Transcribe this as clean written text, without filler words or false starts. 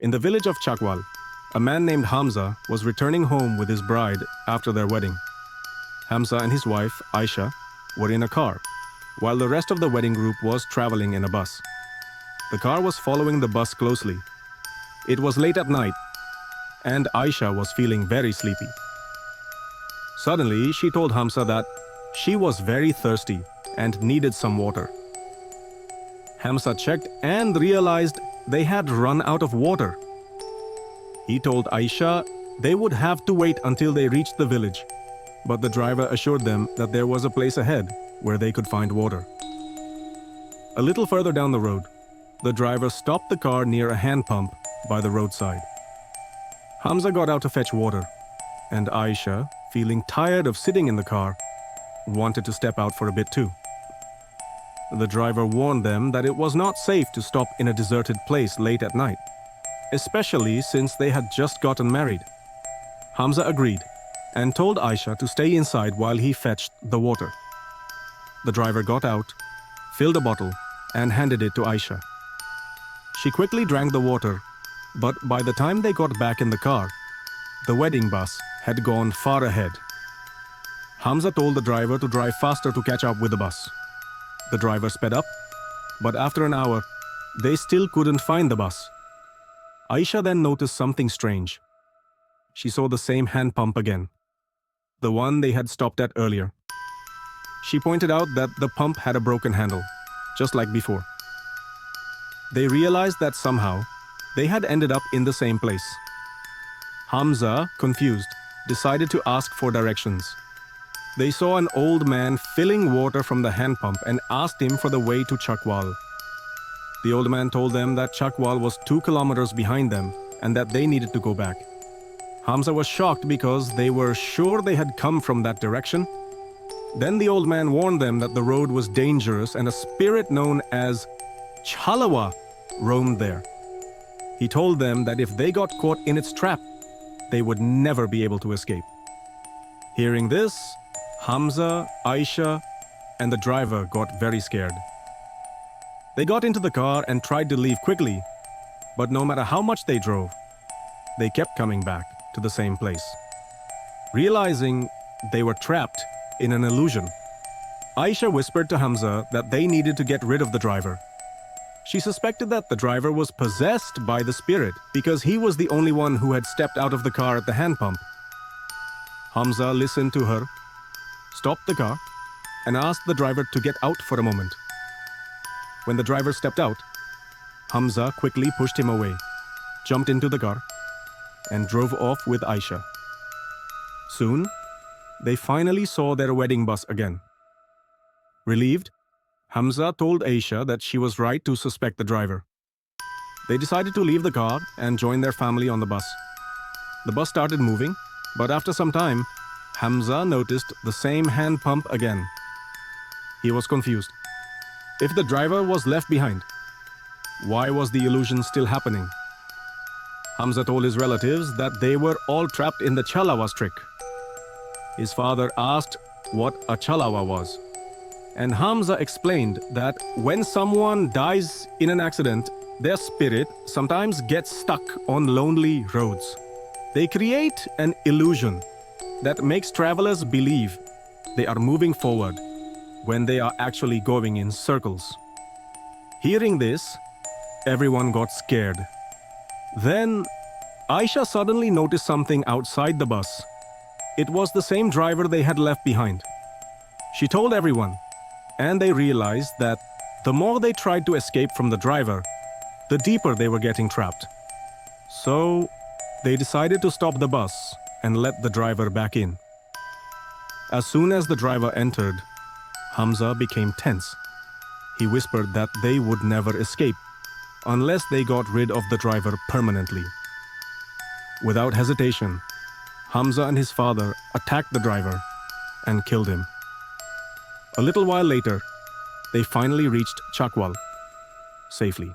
In the village of Chakwal, a man named Hamza was returning home with his bride after their wedding. Hamza and his wife, Aisha, were in a car, while the rest of the wedding group was traveling in a bus. The car was following the bus closely. It was late at night, and Aisha was feeling very sleepy. Suddenly, she told Hamza that she was very thirsty and needed some water. Hamza checked and realized they had run out of water. He told Aisha they would have to wait until they reached the village, but the driver assured them that there was a place ahead where they could find water. A little further down the road, the driver stopped the car near a hand pump by the roadside. Hamza got out to fetch water, and Aisha, feeling tired of sitting in the car, wanted to step out for a bit too. The driver warned them that it was not safe to stop in a deserted place late at night, especially since they had just gotten married. Hamza agreed and told Aisha to stay inside while he fetched the water. The driver got out, filled a bottle, and handed it to Aisha. She quickly drank the water, but by the time they got back in the car, the wedding bus had gone far ahead. Hamza told the driver to drive faster to catch up with the bus. The driver sped up, but after an hour, they still couldn't find the bus. Aisha then noticed something strange. She saw the same hand pump again, the one they had stopped at earlier. She pointed out that the pump had a broken handle, just like before. They realized that somehow they had ended up in the same place. Hamza, confused, decided to ask for directions. They saw an old man filling water from the hand pump and asked him for the way to Chakwal. The old man told them that Chakwal was 2 kilometers behind them and that they needed to go back. Hamza was shocked because they were sure they had come from that direction. Then the old man warned them that the road was dangerous and a spirit known as Chalawa roamed there. He told them that if they got caught in its trap, they would never be able to escape. Hearing this, Hamza, Aisha, and the driver got very scared. They got into the car and tried to leave quickly, but no matter how much they drove, they kept coming back to the same place. Realizing they were trapped in an illusion, Aisha whispered to Hamza that they needed to get rid of the driver. She suspected that the driver was possessed by the spirit because he was the only one who had stepped out of the car at the hand pump. Hamza listened to her, stopped the car, and asked the driver to get out for a moment. When the driver stepped out, Hamza quickly pushed him away, jumped into the car, and drove off with Aisha. Soon, they finally saw their wedding bus again. Relieved, Hamza told Aisha that she was right to suspect the driver. They decided to leave the car and join their family on the bus. The bus started moving, but after some time, Hamza noticed the same hand pump again. He was confused. If the driver was left behind, why was the illusion still happening? Hamza told his relatives that they were all trapped in the Chalawa's trick. His father asked what a Chalawa was, and Hamza explained that when someone dies in an accident, their spirit sometimes gets stuck on lonely roads. They create an illusion that makes travelers believe they are moving forward when they are actually going in circles. Hearing this, everyone got scared. Then, Aisha suddenly noticed something outside the bus. It was the same driver they had left behind. She told everyone, and they realized that the more they tried to escape from the driver, the deeper they were getting trapped. So, they decided to stop the bus and let the driver back in. As soon as the driver entered, Hamza became tense. He whispered that they would never escape unless they got rid of the driver permanently. Without hesitation, Hamza and his father attacked the driver and killed him. A little while later, they finally reached Chakwal safely.